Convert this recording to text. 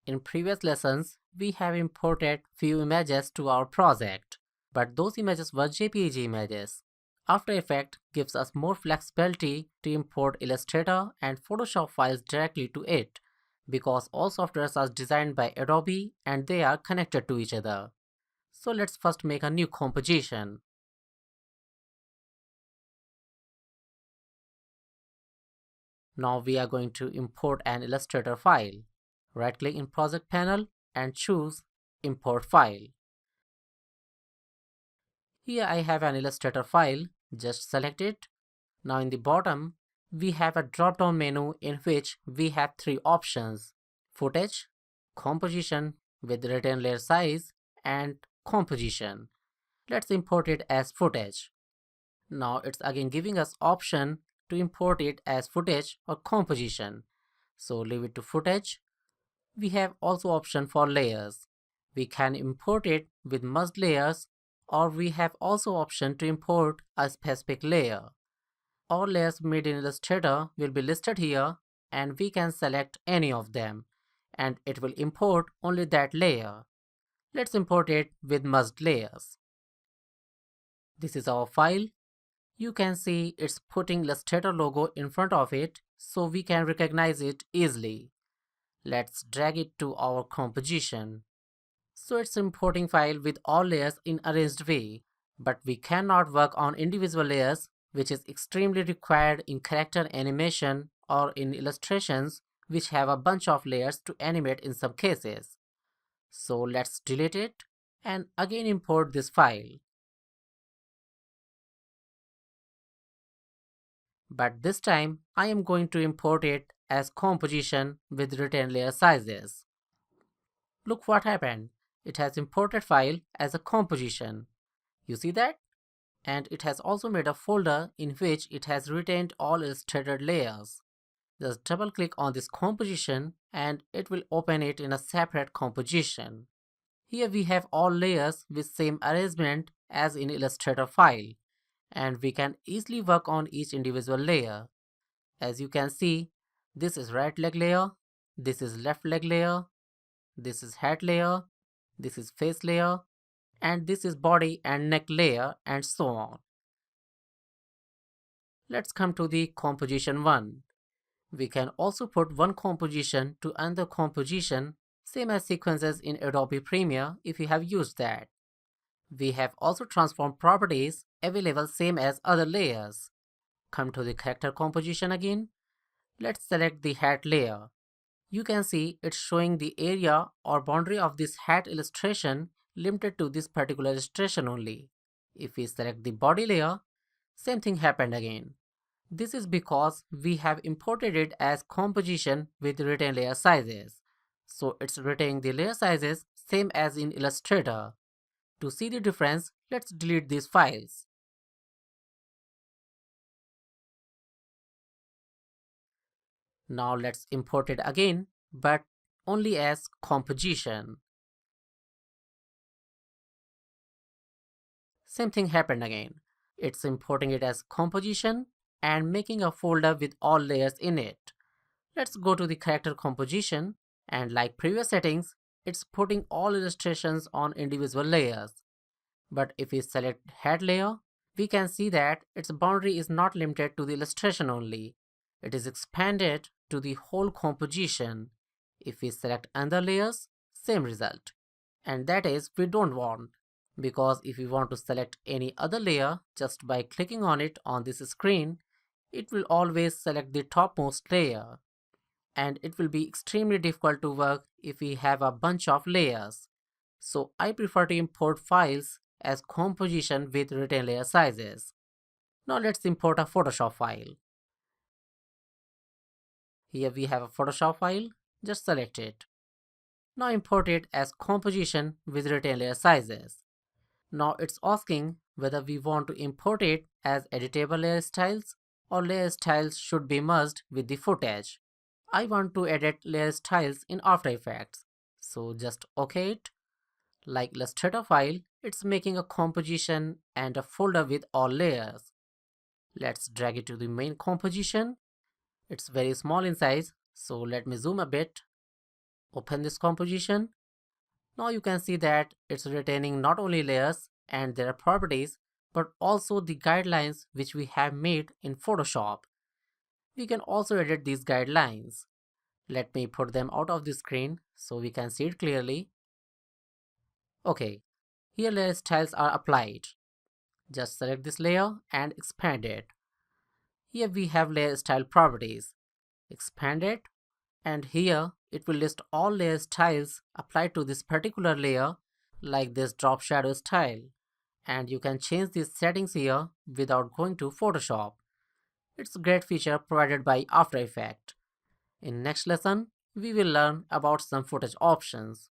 In previous lessons, we have imported few images to our project, but those images were JPEG images. After Effects gives us more flexibility to import Illustrator and Photoshop files directly to it, because all softwares are designed by Adobe and they are connected to each other. So let's first make a new composition. Now we are going to import an Illustrator file. Right-click in Project panel and choose Import File. Here I have an Illustrator file, just select it. Now in the bottom, we have a drop-down menu in which we have three options: Footage, Composition with Written Layer Size, and Composition. Let's import it as Footage. Now it's again giving us option to import it as Footage or Composition. So leave it to Footage. We have also option for layers. We can import it with merged layers, or we have also option to import a specific layer. All layers made in Illustrator will be listed here, and we can select any of them and it will import only that layer. Let's import it with merged layers. This is our file. You can see it's putting Illustrator logo in front of it, so we can recognize it easily. Let's drag it to our composition. So it's importing file with all layers in arranged way, but we cannot work on individual layers, which is extremely required in character animation or in illustrations which have a bunch of layers to animate in some cases. So let's delete it and again import this file. But this time I am going to import it as composition with written layer sizes. Look what happened. It has imported file as a composition. You see that? And it has also made a folder in which it has retained all illustrated layers. Just double click on this composition and it will open it in a separate composition. Here we have all layers with same arrangement as in Illustrator file, and we can easily work on each individual layer. As you can see, this is right leg layer, this is left leg layer, this is head layer, this is face layer, and this is body and neck layer, and so on. Let's come to the composition 1. We can also put one composition to another composition, same as sequences in Adobe Premiere if you have used that. We have also transform properties available same as other layers. Come to the character composition again. Let's select the hat layer. You can see it's showing the area or boundary of this hat illustration limited to this particular illustration only. If we select the body layer, same thing happened again. This is because we have imported it as composition with written layer sizes. So it's retaining the layer sizes same as in Illustrator. To see the difference, let's delete these files. Now let's import it again, but only as composition. Same thing happened again. It's importing it as composition and making a folder with all layers in it. Let's go to the character composition, and like previous settings, it's putting all illustrations on individual layers. But if we select head layer, we can see that its boundary is not limited to the illustration only. It is expanded to the whole composition. If we select other layers, same result. And that is we don't want, because if we want to select any other layer just by clicking on it on this screen, it will always select the topmost layer. And it will be extremely difficult to work if we have a bunch of layers. So I prefer to import files as composition with written layer sizes. Now let's import a Photoshop file. Here we have a Photoshop file, just select it. Now import it as composition with written layer sizes. Now it's asking whether we want to import it as editable layer styles or layer styles should be merged with the footage. I want to edit layer styles in After Effects, so just OK it. Like Illustrator file, it's making a composition and a folder with all layers. Let's drag it to the main composition. It's very small in size, so let me zoom a bit. Open this composition. Now you can see that it's retaining not only layers and their properties, but also the guidelines which we have made in Photoshop. We can also edit these guidelines. Let me put them out of the screen so we can see it clearly. Okay, here layer styles are applied. Just select this layer and expand it. Here we have layer style properties. Expand it, and here it will list all layer styles applied to this particular layer, like this drop shadow style. And you can change these settings here without going to Photoshop. It's a great feature provided by After Effects. In next lesson, we will learn about some footage options.